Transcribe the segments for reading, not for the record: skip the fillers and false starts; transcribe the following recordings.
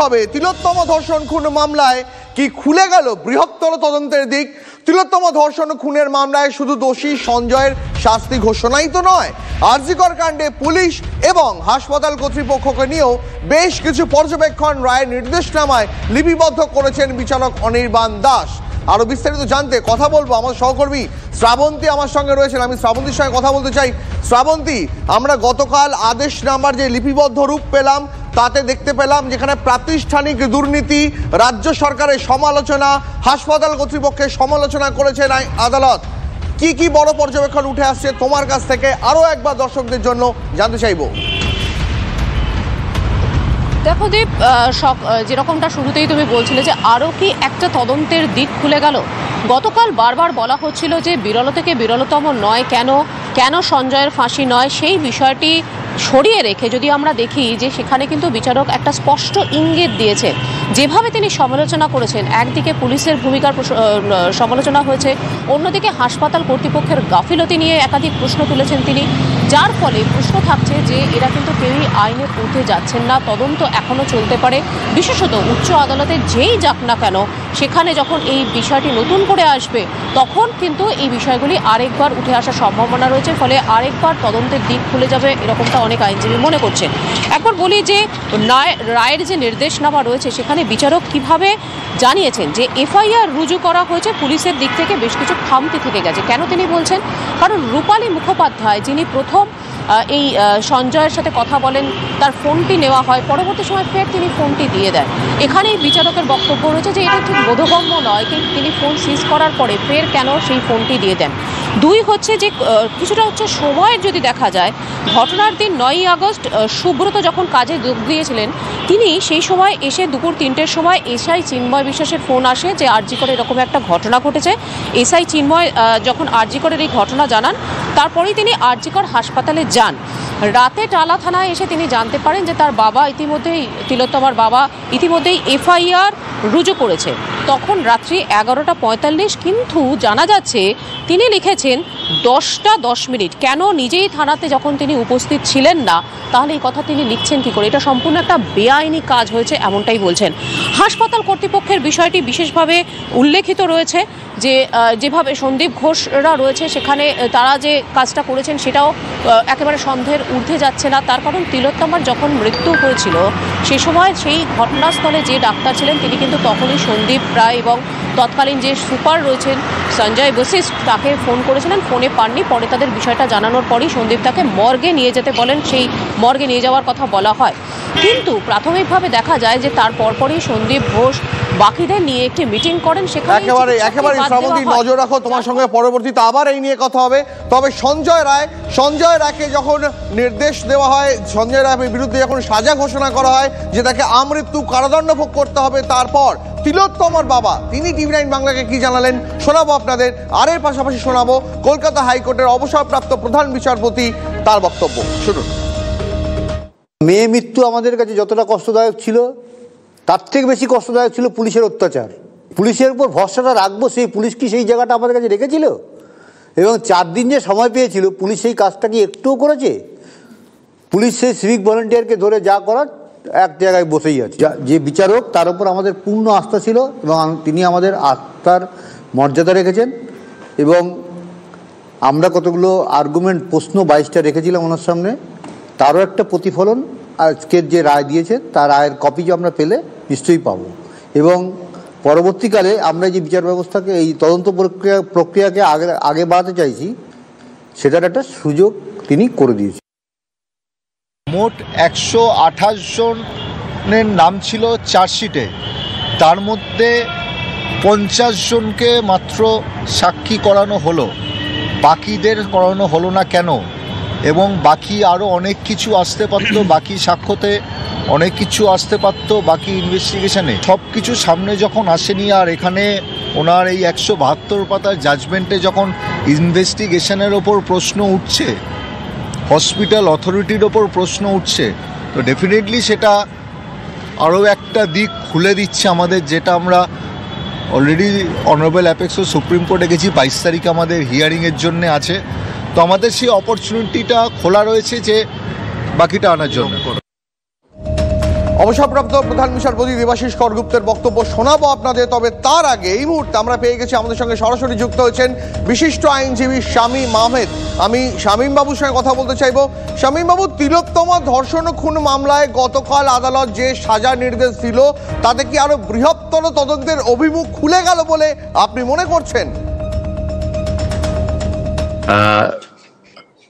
হবে তিলোত্তম ধর্ষণ খুন মামলায় কি খুলে গেল বৃহত্তর তদন্তের দিক? তিলোত্তম ধর্ষণ খুনের মামলায় শুধু দোষী সঞ্জয়ের শাস্তি ঘোষণাই তো নয়, আর.জি. কর কাণ্ডে পুলিশ এবং হাসপাতাল কর্তৃপক্ষকে নিয়েও বেশ কিছু পর্যবেক্ষণ রায়ের নির্দেশনামায় লিপিবদ্ধ করেছেন বিচারক অনির্বাণ দাস। আরো বিস্তারিত জানতে কথা বলবো আমার সহকর্মী শ্রাবন্তী আমার সঙ্গে রয়েছেন। আমি শ্রাবন্তীর সঙ্গে কথা বলতে চাই। শ্রাবন্তী, আমরা গতকাল আদেশনামার যে লিপিবদ্ধ রূপ পেলাম তাতে দেখতে পেলাম যেখানে প্রাতিষ্ঠানিক দুর্নীতি, রাজ্য সরকারের সমালোচনা, হাসপাতাল কর্তৃপক্ষের সমালোচনা করেছেন আদালত। কি কি বড় পর্যবেক্ষণ উঠে আসছে তোমার কাছ থেকে আরো একবার দর্শকদের জন্য জানতে চাইবো। দেখো দীপ, যেরকমটা শুরুতেই তুমি বলছিলে যে আরও কি একটা তদন্তের দিক খুলে গেল। গতকাল বারবার বলা হচ্ছিল যে বিরল থেকে বিরলতম নয়, কেন সঞ্জয়ের ফাঁসি নয়, সেই বিষয়টি সরিয়ে রেখে যদি আমরা দেখি যে সেখানে কিন্তু বিচারক একটা স্পষ্ট ইঙ্গিত দিয়েছে। যেভাবে তিনি সমালোচনা করেছেন, একদিকে পুলিশের ভূমিকার সমালোচনা হয়েছে, অন্যদিকে হাসপাতাল কর্তৃপক্ষের গাফিলতি নিয়ে একাধিক প্রশ্ন তুলেছেন তিনি, যার ফলে প্রশ্ন থাকছে যে এরা কিন্তু কেউই আইনে পৌঁছে যাচ্ছেন না, তদন্ত এখনও চলতে পারে। বিশেষত উচ্চ আদালতে যেই যাক না কেন সেখানে যখন এই বিষয়টি নতুন করে আসবে তখন কিন্তু এই বিষয়গুলি আরেকবার উঠে আসার সম্ভাবনা রয়েছে, ফলে আরেকবার তদন্তের দিক খুলে যাবে এরকমটা অনেক আইনজীবী মনে করছেন। একবার বলি যে রায়ের যে নির্দেশনামা রয়েছে সেখানে বিচারক কিভাবে জানিয়েছেন যে এফআইআর রুজু করা হয়েছে, পুলিশের দিক থেকে বেশ কিছু খামতি থেকে গেছে। কেন তিনি বলছেন? কারণ রূপালী মুখোপাধ্যায় যিনি প্রথম এই সঞ্জয়ের সাথে কথা বলেন, তার ফোনটি নেওয়া হয়, পরবর্তী সময় ফের তিনি ফোনটি দিয়ে দেন। এখানেই বিচারকের বক্তব্য রয়েছে যে এটা ঠিক বোধগম্য নয়, কিন্তু তিনি ফোন সিজ করার পরে ফের কেন সেই ফোনটি দিয়ে দেন। দুই হচ্ছে যে কিছুটা হচ্ছে সময়ের যদি দেখা যায়, ঘটনার দিন 9ই আগস্ট সুব্রত যখন কাজে যোগ দিয়েছিলেন তিনি সেই সময় এসে দুপুর 3টের সময় এসআই চিন্ময় বিশ্বাসের ফোন আসে যে আর.জি. করের এরকম একটা ঘটনা ঘটেছে। এসআই চিন্ময় যখন আর.জি. করের এই ঘটনা জানান তারপরেই তিনি আর.জি. কর হাসপাতালে যান। রাতে টালা থানায় এসে তিনি জানতে পারেন যে তার বাবা ইতিমধ্যেই, তিলোত্তমার বাবা ইতিমধ্যেই এফআইআর রুজু করেছে। তখন রাত্রি 11:45, কিন্তু জানা যাচ্ছে তিনি লিখেছেন 10:10। কেন? নিজেই থানাতে যখন তিনি উপস্থিত ছিলেন না, তাহলে এই কথা তিনি লিখছেন কি করে? এটা সম্পূর্ণ একটা বেআইনি কাজ হয়েছে এমনটাই বলছেন। হাসপাতাল কর্তৃপক্ষের বিষয়টি বিশেষভাবে উল্লেখিত রয়েছে যে যেভাবে সন্দীপ ঘোষরা রয়েছে সেখানে তারা যে কাজটা করেছেন সেটাও একেবারে সন্দেহের ঊর্ধ্বে যাচ্ছে না। তার কারণ তিলোত্তমার যখন মৃত্যু হয়েছিল সে সময় সেই ঘটনাস্থলে যে ডাক্তার ছিলেন তিনি কিন্তু তখনই সন্দীপ রায় এবং তৎকালীন যে সুপার রয়েছেন সঞ্জয় বশিষ্ঠ তাকে ফোন করেছিলেন, ফোনে পাননি। পরে তাদের বিষয়টা জানানোর পরই সন্দীপ তাকে মর্গে নিয়ে যেতে বলেন, সেই মর্গে নিয়ে যাওয়ার কথা বলা হয়। কিন্তু প্রাথমিকভাবে দেখা যায় যে তার পরপরই সন্দীপ ঘোষ বাকিদের নিয়ে একটি মিটিং করেন। সেখানে একেবারে শ্রাবন্তী, নজর রাখো, তোমার সঙ্গে পরবর্তীতে আবার এই নিয়ে কথা হবে। তবে সঞ্জয় রায়কে যখন নির্দেশ দেওয়া হয়, সঞ্জয় রায়ের বিরুদ্ধে যখন সাজা ঘোষণা করা হয় যে তাকে আমৃত্যু কারাদণ্ড ভোগ করতে হবে, তারপর তিলোত্তমার বাবা তিনি টিভি9 বাংলাকে কি জানালেন শোনাবো আপনাদের। আর এর পাশাপাশি শোনাবো কলকাতা হাইকোর্টের অবসরপ্রাপ্ত প্রধান বিচারপতি তার বক্তব্য। শুনুন। মেয়ে মৃত্যু আমাদের কাছে যতটা কষ্টদায়ক ছিল তার থেকে বেশি কষ্টদায়ক ছিল পুলিশের অত্যাচার। পুলিশের উপর ভরসাটা রাখবো, সেই পুলিশ কি সেই জায়গাটা আমাদের কাছে রেখেছিল? এবং 4 দিন যে সময় পেয়েছিল, পুলিশ সেই কাজটা কি একটুও করেছে? পুলিশ সেই সিভিক ভলেন্টিয়ারকে ধরে যা করার এক জায়গায় বসেই আছে। যে বিচারক তার উপর আমাদের পূর্ণ আস্থা ছিল এবং তিনি আমাদের আস্থার মর্যাদা রেখেছেন। এবং আমরা কতগুলো আর্গুমেন্ট, প্রশ্ন 22টা রেখেছিলাম ওনার সামনে, তারও একটা প্রতিফলন আজকের যে রায় দিয়েছেন তার রায়ের কপি যে আমরা পেলে নিশ্চয়ই পাবো। এবং পরবর্তীকালে আমরা যে বিচার ব্যবস্থাকে, এই তদন্ত প্রক্রিয়াকে আগে বাড়াতে চাইছি, সেটার একটা সুযোগ তিনি করে দিয়েছেন। মোট 128 জনের নাম ছিল চার্জশিটে, তার মধ্যে 50 জনকে মাত্র সাক্ষী করানো হলো, বাকিদের করানো হলো না কেন? এবং বাকি আরও অনেক কিছু আসতে পারত, বাকি সাক্ষ্যতে অনেক কিছু আসতে পারত, বাকি ইনভেস্টিগেশনে সব কিছু সামনে যখন আসেনি। আর এখানে ওনার এই 172 পাতার জাজমেন্টে যখন ইনভেস্টিগেশনের ওপর প্রশ্ন উঠছে, হসপিটাল অথরিটির ওপর প্রশ্ন উঠছে, তো ডেফিনেটলি সেটা আরও একটা দিক খুলে দিচ্ছে আমাদের, যেটা আমরা অলরেডি অনারেবল অ্যাপেক্সও সুপ্রিম কোর্টে গেছি, 22 তারিখ আমাদের হিয়ারিংয়ের জন্য আছে। তো আমাদের সেই অপরচুনিটিটা খোলা রয়েছে যে বাকিটা আনার জন্য। অবসরপ্রাপ্ত প্রধান বিচারপতি দেবাশিস করগুপ্তের বক্তব্য শোনাবো আপনাদের, তবে তার আগে এই মুহূর্তে আমরা পেয়ে গেছি আমাদের সঙ্গে সরাসরি যুক্ত হয়েছেন বিশিষ্ট আইনজীবী শামীম আহমেদ। আমি শামীম বাবুর সঙ্গে কথা বলতে চাইবো। শামীম বাবু, তিলোত্তমা ধর্ষণ ও খুন মামলায় গতকাল আদালত যে সাজার নির্দেশ দিল তাতে কি আরো বৃহত্তর তদন্তের অভিমুখ খুলে গেল বলে আপনি মনে করছেন?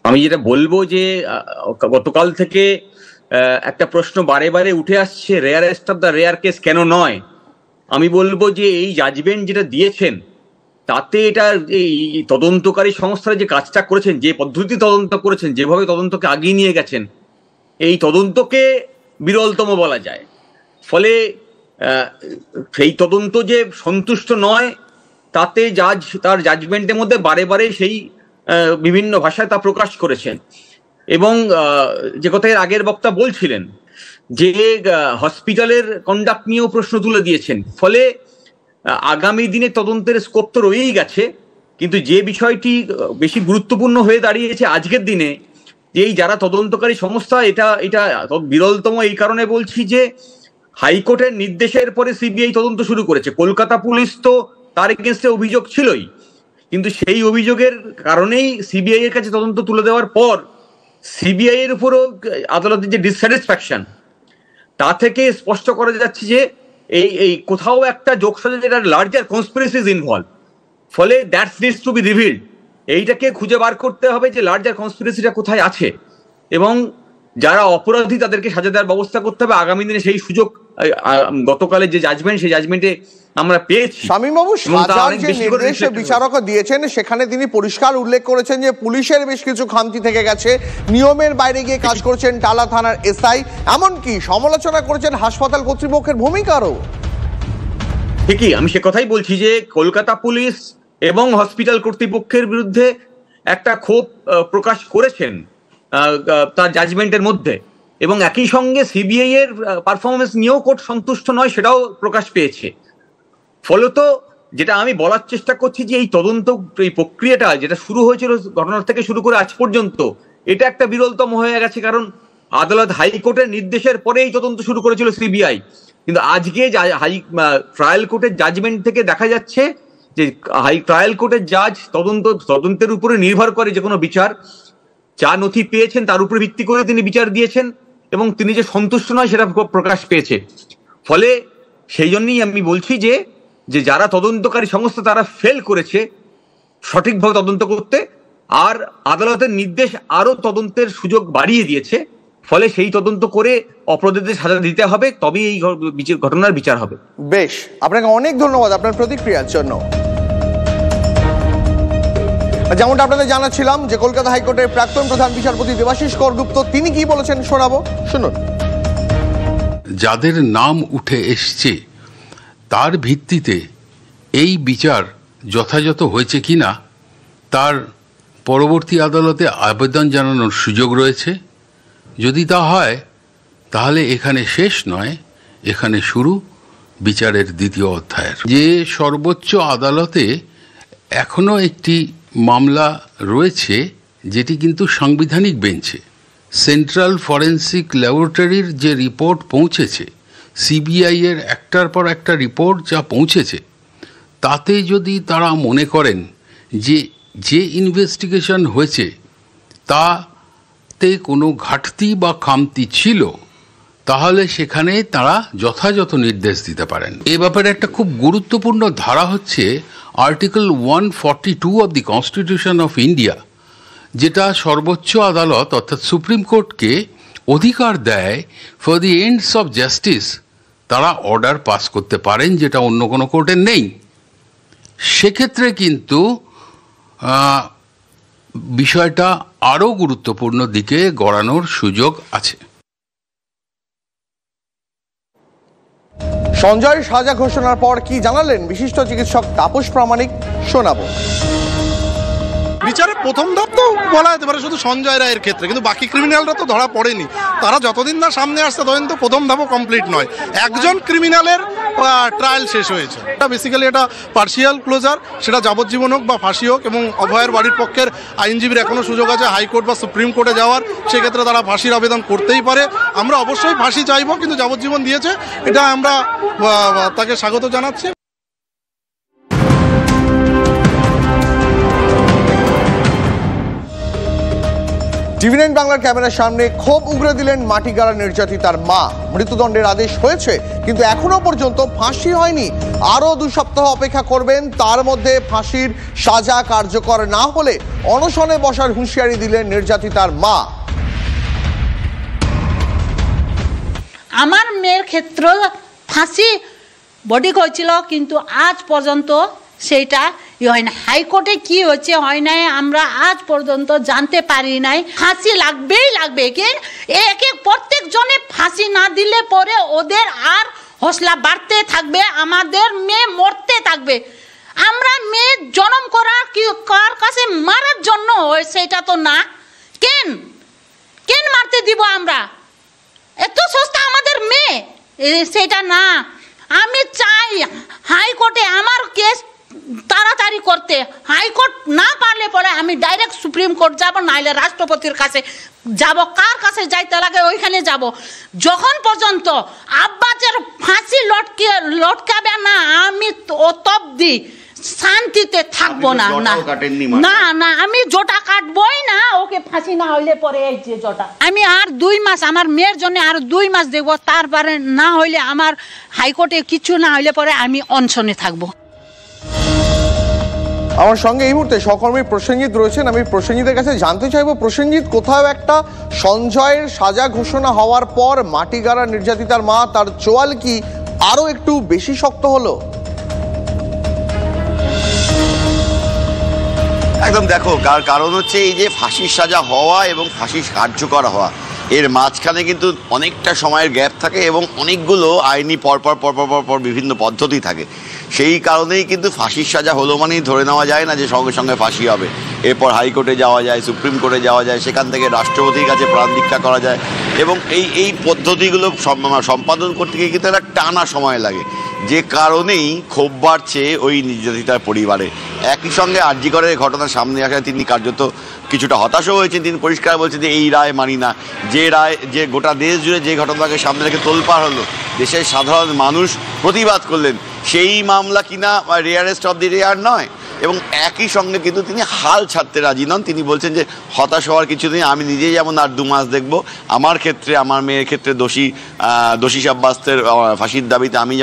আমি যেটা বলবো যে গতকাল থেকে একটা প্রশ্ন বারে বারে উঠে আসছে, rarest of the rare case কেন নয়। আমি বলবো যে এই জাজমেন্ট যেটা দিয়েছেন তাতে এটা এই তদন্তকারী সংস্থারা যে কাজটা করেছেন, যে পদ্ধতি তদন্ত করেছেন, যেভাবে তদন্তকে আগিয়ে নিয়ে গেছেন, এই তদন্তকে বিরলতম বলা যায়। ফলে সেই তদন্ত যে সন্তুষ্ট নয় তাতে জাজ তার জাজমেন্টের মধ্যে বারে বারে সেই বিভিন্ন ভাষায় তা প্রকাশ করেছেন। এবং যে কথা এর আগের বক্তা বলছিলেন যে হসপিটালের কন্ডাক্ট নিয়েও প্রশ্ন তুলে দিয়েছেন। ফলে আগামী দিনে তদন্তের স্কোপ তো রয়েই গেছে, কিন্তু যে বিষয়টি বেশি গুরুত্বপূর্ণ হয়ে দাঁড়িয়েছে আজকের দিনে, যে এই যারা তদন্তকারী সংস্থা, এটা বিরলতম এই কারণে বলছি যে হাইকোর্টের নির্দেশের পরে সিবিআই তদন্ত শুরু করেছে। কলকাতা পুলিশ তো তার এগেনস্টে অভিযোগ ছিলই, কিন্তু সেই অভিযোগের কারণেই সিবিআই এর কাছে তদন্ত তুলে দেওয়ার পর সিবিআই এর উপরও আদালতের যে ডিসস্যাটিসফ্যাকশন, তা থেকে স্পষ্ট করা যাচ্ছে যে এই কোথাও একটা যোগসাজে যেটা লার্জার কনস্পিরেসিজ ইনভলভ। ফলে that's needs to be revealed. এইটাকে খুঁজে বার করতে হবে যে লার্জার কনস্পিরেসিটা কোথায় আছে, এবং যারা অপরাধী তাদেরকে সাজা দেওয়ার ব্যবস্থা করতে হবে। আগামী দিনে সেই সুযোগ গতকালের যে জাজমেন্ট, সেই জাজমেন্টে আমরা পেয়েছি। শামীম বাবু, সাজার যে নির্দেশ বিচারক দিয়েছেন সেখানে তিনি পরিষ্কার উল্লেখ করেছেন যে পুলিশের বেশ কিছু খামতি থেকে গেছে, নিয়মের বাইরে গিয়ে কাজ করছেন টালা থানার এসআই, এমনকি সমালোচনা করেছেন হাসপাতাল কর্তৃপক্ষের ভূমিকারও। ঠিকই, আমি সে কথাই বলছি যে কলকাতা পুলিশ এবং হসপিটাল কর্তৃপক্ষের বিরুদ্ধে একটা ক্ষোভ প্রকাশ করেছেন তার জাজমেন্টের মধ্যে, এবং একই সঙ্গে সিবিআই এর পারফরমেন্স নিয়েও কোর্ট সন্তুষ্ট নয় সেটাও প্রকাশ পেয়েছে। ফলত যেটা আমি বলার চেষ্টা করছি যে এই তদন্ত, এই প্রক্রিয়াটা যেটা শুরু হয়েছিল ঘটনার থেকে শুরু করে আজ পর্যন্ত, এটা একটা বিরলতম হয়ে গেছে। কারণ আদালত হাইকোর্টের নির্দেশের পরে এই তদন্ত শুরু করেছিল সিবিআই, কিন্তু আজকে ট্রায়াল কোর্টের জাজমেন্ট থেকে দেখা যাচ্ছে যে ট্রায়াল কোর্টের জাজ তদন্তের উপরে নির্ভর করে যে কোনো বিচার, যা নথি পেয়েছেন তার উপরে ভিত্তি করে তিনি বিচার দিয়েছেন, এবং তিনি যে সন্তুষ্ট নয় সেটা প্রকাশ পেয়েছে। ফলে সেই জন্যই আমি বলছি যে যারা তদন্তকারী সংস্থা তারা ফেল করেছে সঠিকভাবে তদন্ত করতে, আর আদালতের নির্দেশ আরো তদন্তের সুযোগ বাড়িয়ে দিয়েছে। ফলে সেই তদন্ত করে অপরাধীদের সাজা দিতে হবে, তবেই এই ঘটনার বিচার হবে। বেশ, আপনাকে অনেক ধন্যবাদ আপনার প্রতিক্রিয়ার জন্য। যেমনটা আপনাদের জানাচ্ছিলাম যে কলকাতা হাইকোর্টের প্রাক্তন প্রধান বিচারপতি দেবাশিস করগুপ্ত তিনি কি বলেছেন শোনাবো, শুনুন। যাদের নাম উঠে এসছে তার ভিত্তিতে এই বিচার যথাযথ হয়েছে কিনা তার পরবর্তী আদালতে আবেদন জানানোর সুযোগ রয়েছে। যদি তা হয় তাহলে এখানে শেষ নয়, এখানে শুরু বিচারের দ্বিতীয় অধ্যায়ের। যে সর্বোচ্চ আদালতে এখনো একটি মামলা রয়েছে যেটি কিন্তু সাংবিধানিক বেঞ্চে, সেন্ট্রাল ফরেন্সিক ল্যাবরেটরির যে রিপোর্ট পৌঁছেছে, সিবিআই এর একটার পর একটা রিপোর্ট যা পৌঁছেছে, তাতে যদি তারা মনে করেন যে ইনভেস্টিগেশন হয়েছে তাতে কোনো ঘাটতি বা খামতি ছিল, তাহলে সেখানে তারা যথাযথ নির্দেশ দিতে পারেন। এ ব্যাপারে একটা খুব গুরুত্বপূর্ণ ধারা হচ্ছে article 142 of the constitution of India, যেটা সর্বোচ্চ আদালত অর্থাৎ সুপ্রিম কোর্টকে অধিকার দেয় for the ends of justice তারা অর্ডার পাস করতে পারেন, যেটা অন্য কোনো কোর্টের নেই। সেক্ষেত্রে কিন্তু বিষয়টা আরও গুরুত্বপূর্ণ দিকে গড়ানোর সুযোগ আছে। সঞ্জয় সাজা ঘোষণার পর কি জানালেন বিশিষ্ট চিকিৎসক তাপস প্রামাণিক, শোনাবো। বিচারে প্রথম ধাপ তো বলা যেতে পারে শুধু সঞ্জয় রায়ের ক্ষেত্রে, কিন্তু বাকি ক্রিমিনালরা তো ধরা পড়েনি। তারা যতদিন না সামনে আসছে ততদিন তো প্রথম ধাপও কমপ্লিট নয়। একজন ক্রিমিনালের ট্রায়াল শেষ হয়েছে। এটা বেসিক্যালি এটা পার্শিয়াল ক্লোজার, সেটা যাবজ্জীবন হোক বা ফাঁসি হোক, এবং অভয়ের বাড়ির পক্ষের আইনজীবীর এখনও সুযোগ আছে হাইকোর্ট বা সুপ্রিম কোর্টে যাওয়ার, সেক্ষেত্রে তারা ফাঁসির আবেদন করতেই পারে। আমরা অবশ্যই ফাঁসি চাইবো, কিন্তু যাবজ্জীবন দিয়েছে, এটা আমরা তাকে স্বাগত জানাচ্ছি। টিভি9 বাংলার ক্যামেরার সামনে ক্ষোভ উগরে দিলেন মাটিগাড়া নির্যাতিতার মা। মৃত্যুদণ্ডের আদেশ হয়েছে, কিন্তু এখনো পর্যন্ত ফাঁসি হয়নি। আরো 2 সপ্তাহ অপেক্ষা করবেন, তার মধ্যে ফাঁসির সাজা কার্যকর না হলে অনশনে বসার হুঁশিয়ারি দিলেন নির্যাতিতার মা। আমার মেয়ের ক্ষেত্রে ফাঁসি বডি হয়েছিল, কিন্তু আজ পর্যন্ত সেইটা হয় না। হাইকোর্টে কি হচ্ছে হয় নাই আমরা আজ পর্যন্ত জানতে পারি নাই। ফাঁসি লাগবেই লাগবে, প্রত্যেক জনে ফাঁসি না দিলে পরে ওদের আর হৌসলা বাড়তে থাকবে, আমাদের মেয়ে মরতে থাকবে। আমরা মেয়ে জন্ম করার কি কার কাছে মারার জন্য সেটা তো না। কেন মারতে দিব আমরা? এত সস্তা আমাদের মেয়ে সেটা না। আমি চাই হাইকোর্টে আমার কেস তাড়াতাড়ি করতে। হাইকোর্ট না পারলে পরে আমি ডাইরেক্ট সুপ্রিম কোর্ট যাব, নাইলে রাষ্ট্রপতির কাছে যাব। কার কাছে যাইতে লাগে ওইখানে যাব। যখন পর্যন্ত আব্বাসের ফাঁসি লটকাবে না, আমি অতব্দি শান্তিতে থাকবো না। না আমি জোটা কাটবই না, ওকে ফাঁসি না হইলে পরে এই যে জোটা আমি আর 2 মাস আমার মেয়ের জন্য আর 2 মাস দেখবো। তারপরে না হইলে আমার হাইকোর্টে কিছু না হইলে পরে আমি অনশনে থাকবো। আমার সঙ্গে এই মুহূর্তে সহকর্মী প্রসেনজিৎ রয়েছেন। আমি প্রসেনজিতের কাছে জানতে চাইবো, প্রসেনজিৎ, কোথাও একটা সঞ্জয়ের সাজা ঘোষণা হওয়ার পর মাটিগাড়া নির্যাতিতার মা, তার চোয়াল কি আরো একটু বেশি শক্ত হলো? একদম, দেখো কারণ হচ্ছে এই যে ফাঁসির সাজা হওয়া এবং ফাঁসি কার্যকর হওয়া, এর মাঝখানে কিন্তু অনেকটা সময়ের গ্যাপ থাকে এবং অনেকগুলো আইনি পরপর বিভিন্ন পদ্ধতি থাকে। সেই কারণেই কিন্তু ফাঁসির সাজা হলো মানেই ধরে নেওয়া যায় না যে সঙ্গে সঙ্গে ফাঁসি হবে। এরপর হাইকোর্টে যাওয়া যায়, সুপ্রিম কোর্টে যাওয়া যায়, সেখান থেকে রাষ্ট্রপতির কাছে প্রাণ ভিক্ষা করা যায়, এবং এই পদ্ধতিগুলো সম্পাদন করতে গিয়ে কিন্তু একটা টানা সময় লাগে, যে কারণেই ক্ষোভ বাড়ছে ওই নির্যাতিতার পরিবারে। একই সঙ্গে আরজি করের ঘটনা সামনে আসায় তিনি কার্যত কিছুটা হতাশও হয়েছেন। তিনি পরিষ্কার বলছেন যে এই রায় মানি না। যে গোটা দেশ জুড়ে যে ঘটনাকে সামনে রেখে তোলপাড় হলো, দেশের সাধারণ মানুষ প্রতিবাদ করলেন, সেই মামলা কিনা রেয়ারেস্ট অফ দি রেয়ার নয়। এবং একই সঙ্গে কিন্তু তিনি হাল ছাড়তে রাজি নন। তিনি বলছেন যে হতাশ হওয়ার কিছু নেই, আমি নিজেই যেমন আর 2 মাস দেখব, আমার ক্ষেত্রে, আমার মেয়ের ক্ষেত্রে দোষী সাব্যস্তের ফাঁসির দাবিতে আমি